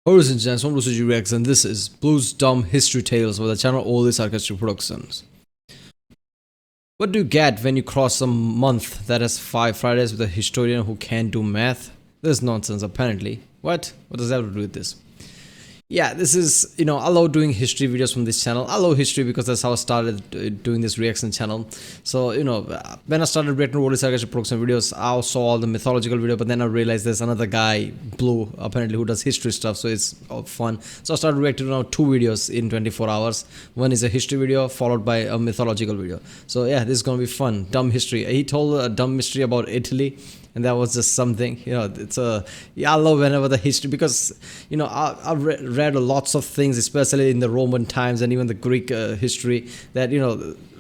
Ladies and gents, I'm Lucy Rex, and this is Blues Dumb History Tales for the channel All the Sarcastic Productions. What do you get when you cross a month that has 5 Fridays with a historian who can't do math? This is nonsense, apparently. What? What does that have to do with this? Yeah, this is, I love doing history videos from this channel. I love history because that's how I started doing this reaction channel. So, when I started reacting to All the Sarcastic Production videos, I saw all the mythological video, but then I realized there's another guy, Blue, apparently, who does history stuff, so it's fun. So I started reacting to now 2 videos in 24 hours. One is a history video, followed by a mythological video. So yeah, this is gonna be fun. Dumb history. He told a dumb mystery about Italy, and that was just something, it's I love whenever the history, because I read lots of things, especially in the Roman times and even the Greek history, that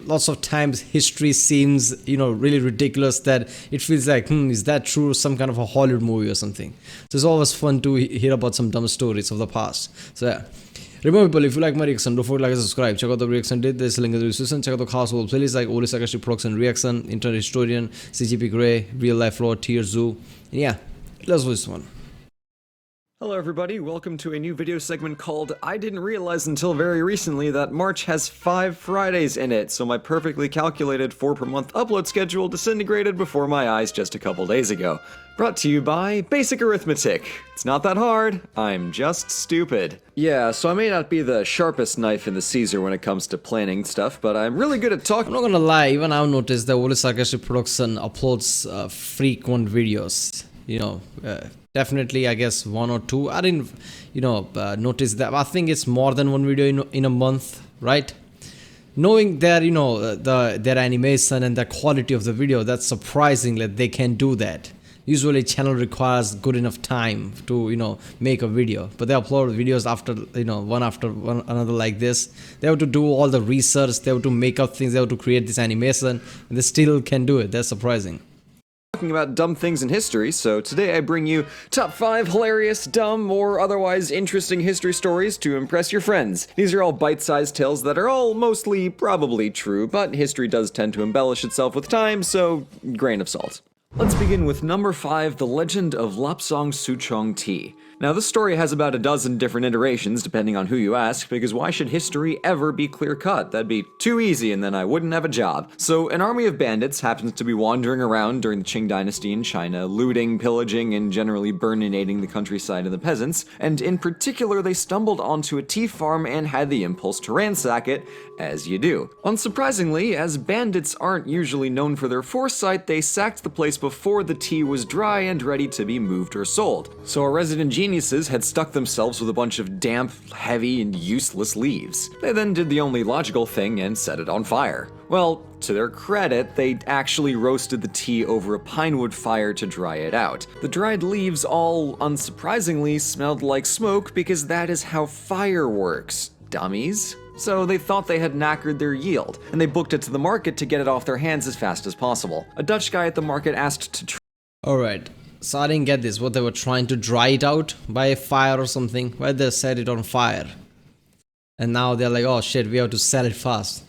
lots of times history seems really ridiculous, that it feels like is that true, some kind of a Hollywood movie or something. So it's always fun to hear about some dumb stories of the past. So yeah, remember people, if you like my reaction, don't forget to like and subscribe. Check out the reaction did, there's a link in the description. Check out the cast of playlists like Oli Sarcastic Production Reaction, Internet Historian, CGP Grey, Real Life Lord, Tier Zoo. And yeah, let's watch this one. Hello everybody, welcome to a new video segment called I Didn't Realize Until Very Recently That March Has 5 Fridays in It, so my perfectly calculated 4 per month upload schedule disintegrated before my eyes just a couple days ago. Brought to you by Basic Arithmetic. It's not that hard, I'm just stupid. Yeah, so I may not be the sharpest knife in the Caesar when it comes to planning stuff, but I'm really good at talking. I'm not gonna lie, even I've noticed that Oli Sarcastic Production uploads frequent videos. Definitely, I guess 1 or 2. I didn't, notice that. I think it's more than 1 video in a month, right? Knowing their, their animation and the quality of the video, that's surprising that they can do that. Usually, channel requires good enough time to, make a video, but they upload videos after, one after one another like this. They have to do all the research, they have to make up things, they have to create this animation, and they still can do it. That's surprising. Talking about dumb things in history, so today I bring you top 5 hilarious, dumb, or otherwise interesting history stories to impress your friends. These are all bite-sized tales that are all mostly probably true, but history does tend to embellish itself with time, so grain of salt. Let's begin with number 5, The Legend of Lapsang Souchong Tea. Now this story has about a dozen different iterations depending on who you ask, because why should history ever be clear-cut? That'd be too easy and then I wouldn't have a job. So an army of bandits happens to be wandering around during the Qing dynasty in China, looting, pillaging, and generally burninating the countryside and the peasants, and in particular they stumbled onto a tea farm and had the impulse to ransack it, as you do. Unsurprisingly, as bandits aren't usually known for their foresight, they sacked the place before the tea was dry and ready to be moved or sold. So our resident geniuses had stuck themselves with a bunch of damp, heavy, and useless leaves. They then did the only logical thing and set it on fire. Well, to their credit, they actually roasted the tea over a pinewood fire to dry it out. The dried leaves all, unsurprisingly, smelled like smoke because that is how fire works, dummies. So they thought they had knackered their yield, and they booked it to the market to get it off their hands as fast as possible. A Dutch guy at the market asked to Alright, so I didn't get this. What, they were trying to dry it out by a fire or something? Why they set it on fire? And now they're like, oh shit, we have to sell it fast.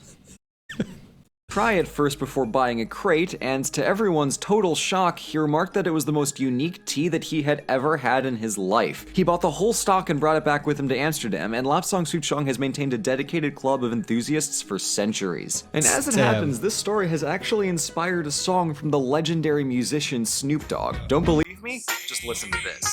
try it first before buying a crate, and to everyone's total shock, he remarked that it was the most unique tea that he had ever had in his life. He bought the whole stock and brought it back with him to Amsterdam, and Lapsang Souchong has maintained a dedicated club of enthusiasts for centuries. And as it happens, this story has actually inspired a song from the legendary musician Snoop Dogg. Don't believe me? Just listen to this.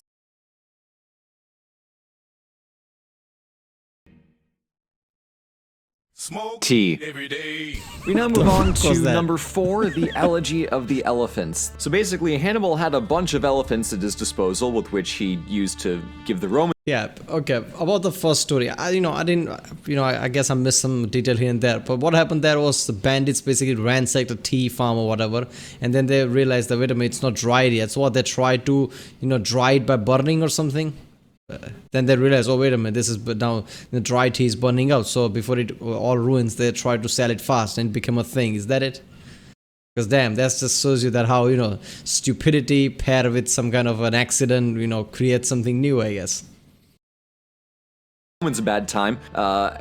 Tea. We now move on to number 4, the Elegy of the Elephants. So basically, Hannibal had a bunch of elephants at his disposal with which he used to give the Romans. Yeah, okay, about the first story, I guess I missed some detail here and there, but what happened there was the bandits basically ransacked a tea farm or whatever, and then they realized that, wait a minute, it's not dried yet, so what, they tried to, dry it by burning or something? Then they realize, oh wait a minute, this is now the dry tea is burning out, so before it all ruins, they try to sell it fast and become a thing. Is that it? Because damn, that just shows you that how stupidity paired with some kind of an accident creates something new, I guess. Romans a bad time.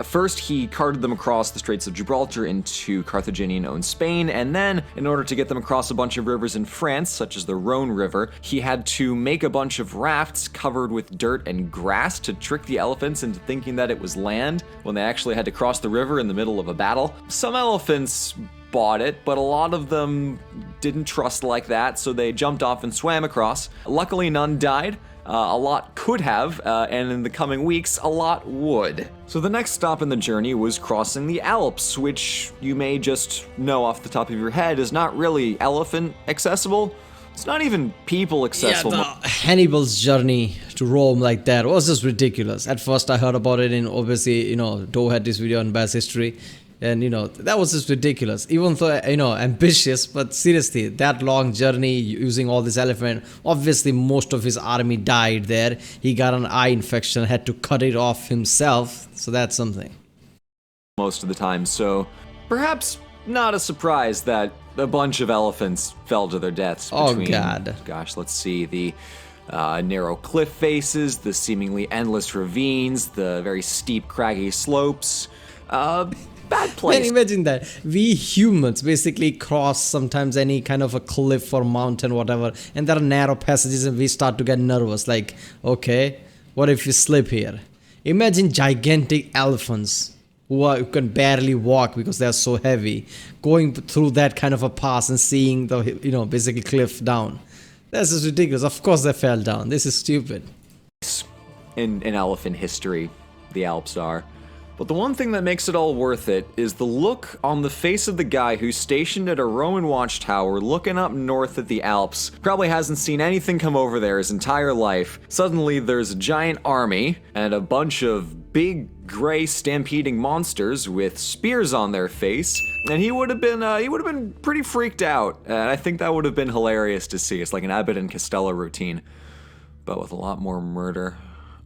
First, he carted them across the Straits of Gibraltar into Carthaginian-owned Spain, and then, in order to get them across a bunch of rivers in France, such as the Rhone River, he had to make a bunch of rafts covered with dirt and grass to trick the elephants into thinking that it was land when they actually had to cross the river in the middle of a battle. Some elephants bought it, but a lot of them didn't trust like that, so they jumped off and swam across. Luckily, none died. A lot could have, and in the coming weeks, a lot would. So the next stop in the journey was crossing the Alps, which you may just know off the top of your head is not really elephant accessible. It's not even people accessible. Yeah, the Hannibal's journey to Rome like that was just ridiculous. At first I heard about it in, obviously, Doe had this video on Bass History. And, that was just ridiculous. Even though, ambitious, but seriously, that long journey using all this elephant, obviously most of his army died there. He got an eye infection, had to cut it off himself. So that's something. Most of the time, so perhaps not a surprise that a bunch of elephants fell to their deaths between, oh, God. Gosh, let's see, the narrow cliff faces, the seemingly endless ravines, the very steep, craggy slopes. Bad place. Man, imagine that. We humans basically cross sometimes any kind of a cliff or mountain, whatever, and there are narrow passages and we start to get nervous. Like, okay, what if we slip here? Imagine gigantic elephants who can barely walk because they're so heavy, going through that kind of a pass and seeing the, basically cliff down. That's just ridiculous. Of course they fell down. This is stupid. In elephant history, the Alps are. But the one thing that makes it all worth it is the look on the face of the guy who's stationed at a Roman watchtower looking up north at the Alps. Probably hasn't seen anything come over there his entire life. Suddenly there's a giant army and a bunch of big gray stampeding monsters with spears on their face, and he would have been pretty freaked out. And I think that would have been hilarious to see. It's like an Abbott and Costello routine, but with a lot more murder.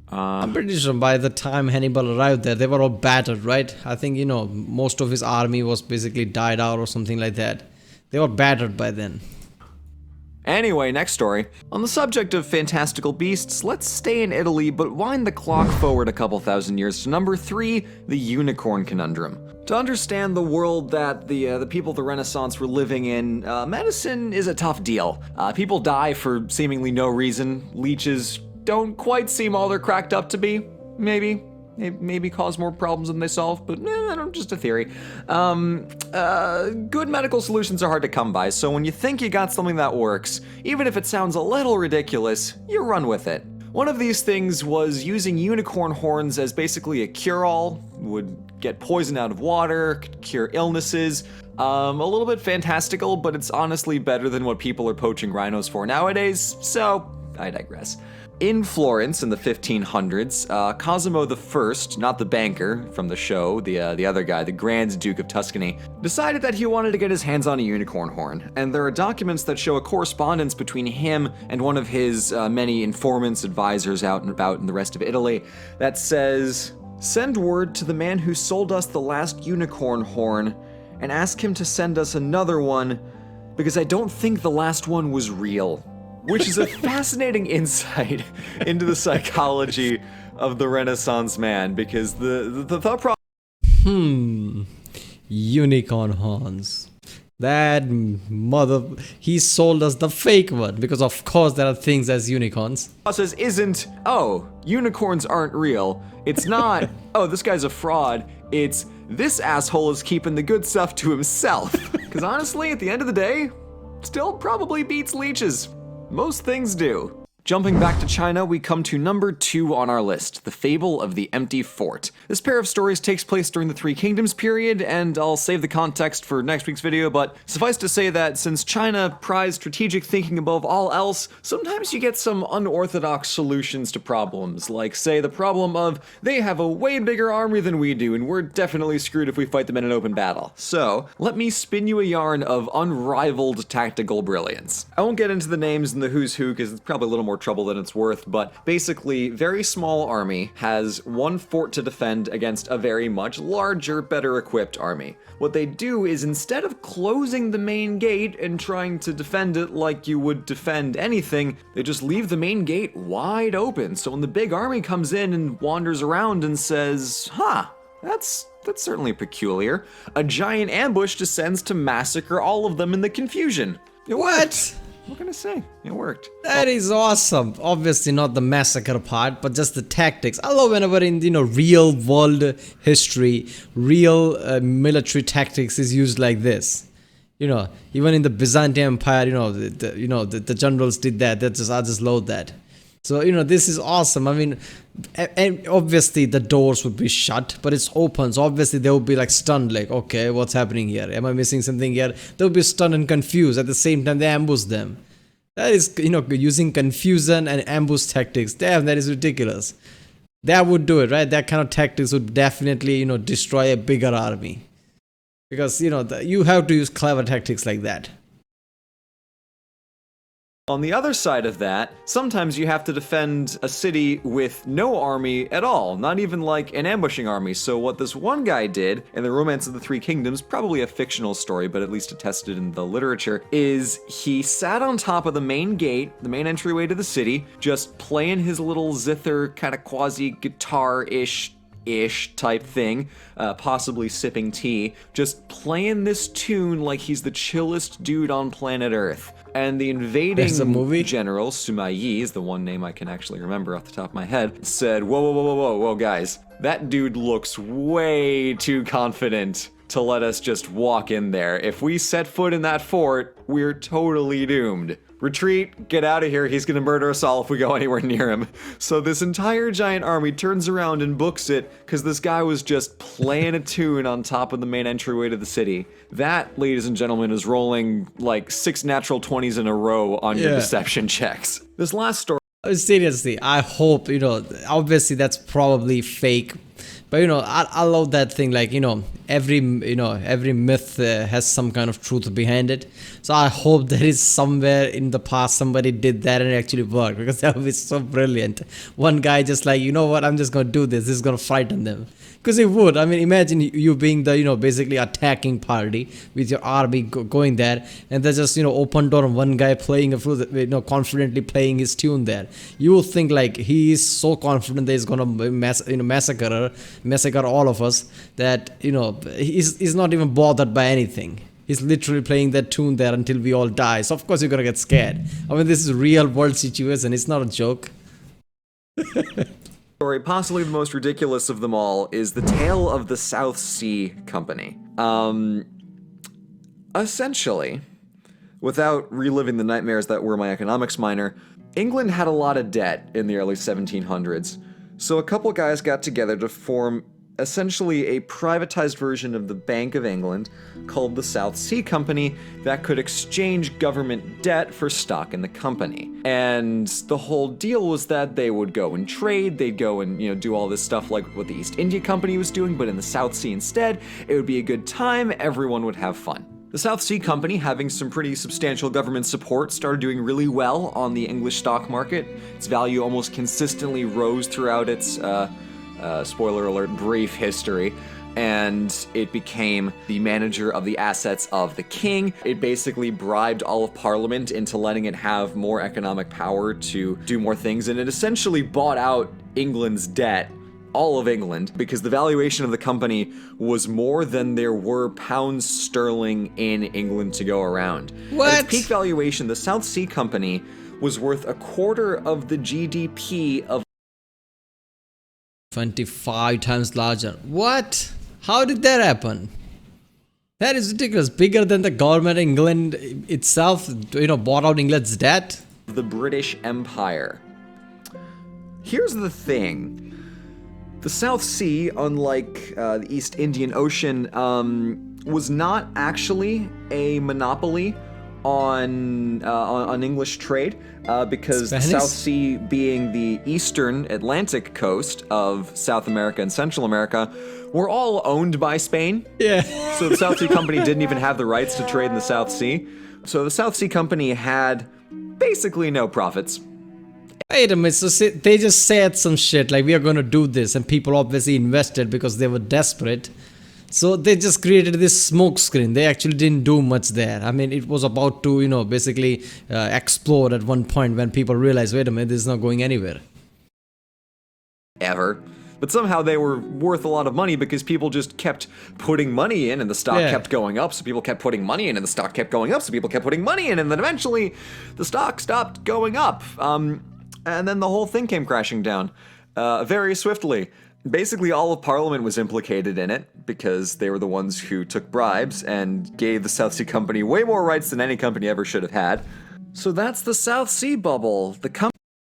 I'm pretty sure by the time Hannibal arrived there, they were all battered, right? I think, most of his army was basically died out or something like that. They were battered by then. Anyway, next story. On the subject of fantastical beasts, let's stay in Italy, but wind the clock forward a couple thousand years to number 3, the unicorn conundrum. To understand the world that the people of the Renaissance were living in, medicine is a tough deal. People die for seemingly no reason. Leeches don't quite seem all they're cracked up to be. Maybe cause more problems than they solve, but just a theory. Good medical solutions are hard to come by, so when you think you got something that works, even if it sounds a little ridiculous, you run with it. One of these things was using unicorn horns as basically a cure-all. Would get poison out of water, could cure illnesses. A little bit fantastical, but it's honestly better than what people are poaching rhinos for nowadays, so I digress. In Florence in the 1500s, Cosimo I, not the banker from the show, the other guy, the Grand Duke of Tuscany, decided that he wanted to get his hands on a unicorn horn. And there are documents that show a correspondence between him and one of his many informants, advisors out and about in the rest of Italy that says, "Send word to the man who sold us the last unicorn horn and ask him to send us another one because I don't think the last one was real." Which is a fascinating insight into the psychology of the Renaissance man, because the thought process. Unicorn horns. That he sold us the fake one, because of course there are things as unicorns. Process isn't, oh, unicorns aren't real. It's not, oh, this guy's a fraud. It's, this asshole is keeping the good stuff to himself. Because honestly, at the end of the day, still probably beats leeches. Most things do. Jumping back to China, we come to number 2 on our list, The Fable of the Empty Fort. This pair of stories takes place during the Three Kingdoms period, and I'll save the context for next week's video, but suffice to say that since China prized strategic thinking above all else, sometimes you get some unorthodox solutions to problems, like say the problem of they have a way bigger army than we do, and we're definitely screwed if we fight them in an open battle. So, let me spin you a yarn of unrivaled tactical brilliance. I won't get into the names and the who's who, because it's probably a little more more trouble than it's worth, but basically, very small army has one fort to defend against a very much larger, better equipped army. What they do is instead of closing the main gate and trying to defend it like you would defend anything, they just leave the main gate wide open. So when the big army comes in and wanders around and says, huh, that's certainly peculiar, a giant ambush descends to massacre all of them in the confusion. What? What can I say? It worked. That is awesome. Obviously not the massacre part, but just the tactics. I love whenever in real world history, real military tactics is used like this. Even in the Byzantine Empire, the generals did that. I just love that. So this is awesome. I mean, and obviously the doors would be shut, but it's open. So obviously they would be like stunned, like, okay, what's happening here? Am I missing something here? They would be stunned and confused. At the same time, they ambush them. That is, using confusion and ambush tactics. Damn, that is ridiculous. That would do it, right? That kind of tactics would definitely, destroy a bigger army. Because, you have to use clever tactics like that. On the other side of that, sometimes you have to defend a city with no army at all, not even like an ambushing army. So what this one guy did in the Romance of the Three Kingdoms, probably a fictional story, but at least attested in the literature, is he sat on top of the main gate, the main entryway to the city, just playing his little zither kind of quasi-guitar-ish type thing, possibly sipping tea, just playing this tune like he's the chillest dude on planet Earth. And the invading general, Sima is the one name I can actually remember off the top of my head, said, whoa, guys, that dude looks way too confident to let us just walk in there. If we set foot in that fort, we're totally doomed. Retreat, get out of here, he's gonna murder us all if we go anywhere near him. So this entire giant army turns around and books it because this guy was just playing a tune on top of the main entryway to the city. That, ladies and gentlemen, is rolling like 6 natural 20s in a row on your deception checks. This last story... Seriously, I hope, obviously that's probably fake. But I love that thing, like every myth has some kind of truth behind it. So I hope there is somewhere in the past somebody did that and it actually worked, because that would be so brilliant. One guy just like, I'm just gonna do this. This is gonna frighten them. Because it would. I mean, imagine you being the, basically attacking party with your army going there, and there's just, open door and one guy playing confidently playing his tune there. You will think like he is so confident that he's gonna massacre all of us, that, he's not even bothered by anything. He's literally playing that tune there until we all die. So of course you're gonna get scared. I mean, this is a real world situation. It's not a joke. Story, possibly the most ridiculous of them all, is the tale of the South Sea Company. Essentially, without reliving the nightmares that were my economics minor, England had a lot of debt in the early 1700s, so a couple guys got together to form essentially a privatized version of the Bank of England called the South Sea Company that could exchange government debt for stock in the company. And the whole deal was that they would go and trade, they'd go and, do all this stuff like what the East India Company was doing, but in the South Sea instead. It would be a good time, everyone would have fun. The South Sea Company, having some pretty substantial government support, started doing really well on the English stock market. Its value almost consistently rose throughout its spoiler alert, brief history, and it became the manager of the assets of the king. It basically bribed all of Parliament into letting it have more economic power to do more things, and it essentially bought out England's debt, all of England, because the valuation of the company was more than there were pounds sterling in England to go around. What? At its peak valuation, the South Sea Company was worth 1/4 of the GDP of 25 times larger. What? How did that happen? That is ridiculous. Bigger than the government of England itself, bought out England's debt. the British Empire. Here's the thing. The South Sea, unlike the East Indian Ocean, was not actually a monopoly on English trade, because the South Sea, being the eastern Atlantic coast of South America and Central America, were all owned by Spain. Yeah. So the South Sea Company didn't even have the rights to trade in the South Sea. So the South Sea Company had basically no profits. Wait a minute, so they just said some shit like we are gonna do this, and people obviously invested because they were desperate. So they just created this smoke screen. They actually didn't do much there. I mean, it was about to, basically explode at one point when people realized, wait a minute, this is not going anywhere. Ever. But somehow they were worth a lot of money because people just kept putting money in and the stock kept going up, so people kept putting money in and the stock kept going up, so people kept putting money in, and then eventually the stock stopped going up. And then the whole thing came crashing down very swiftly. Basically, all of Parliament was implicated in it because they were the ones who took bribes and gave the South Sea Company way more rights than any company ever should have had. So that's the South Sea bubble.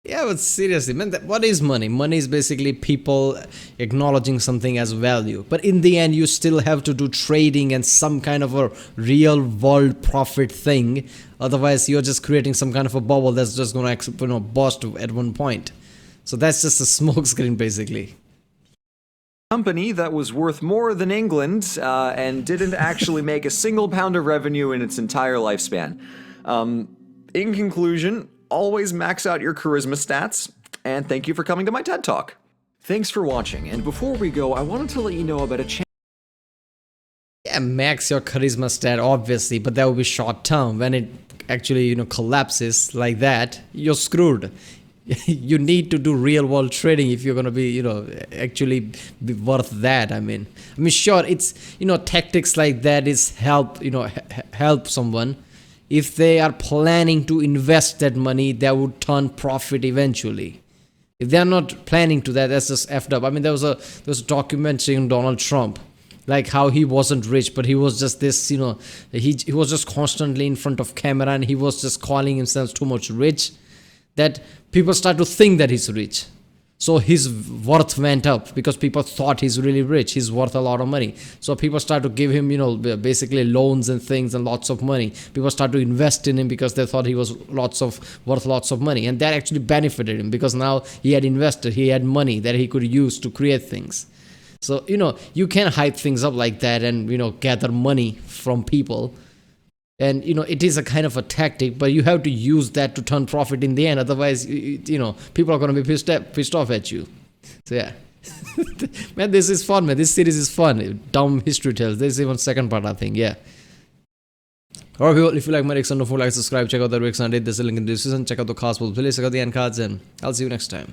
Yeah, but seriously, man, what is money? Money is basically people acknowledging something as value. But in the end, you still have to do trading and some kind of a real world profit thing. Otherwise, you're just creating some kind of a bubble that's just going to burst at one point. So that's just a smoke screen, basically. Company that was worth more than England and didn't actually make a single pound of revenue in its entire lifespan. In conclusion, always max out your charisma stats, and thank you for coming to my TED Talk. Thanks for watching, and before we go, I wanted to let you know about a channel. Yeah, max your charisma stat, obviously, but that will be short term. When it actually, collapses like that, you're screwed. You need to do real world trading if you're going to be, actually be worth that. I mean, sure, it's, tactics like that is help, help someone. If they are planning to invest that money, that would turn profit eventually. If they're not planning to that, that's just effed up. I mean, there was a documentary on Donald Trump, like how he wasn't rich, but he was just this, he was just constantly in front of camera, and he was just calling himself too much rich, that people start to think that he's rich. So his worth went up because people thought he's really rich. He's worth a lot of money. So people start to give him, basically loans and things and lots of money. People start to invest in him because they thought he was worth lots of money. And that actually benefited him because now he had invested, he had money that he could use to create things. So, you can hype things up like that and, gather money from people. And, it is a kind of a tactic, but you have to use that to turn profit in the end. Otherwise, people are going to be pissed off at you. So, yeah. Man, this is fun, man. This series is fun. Dumb history tales. There's even second part, I think. Yeah. Alright, people, if you like my reaction, don't forget to like, subscribe, check out the reaction. There's a link in the description. Check out the cards, please check out the end cards, and I'll see you next time.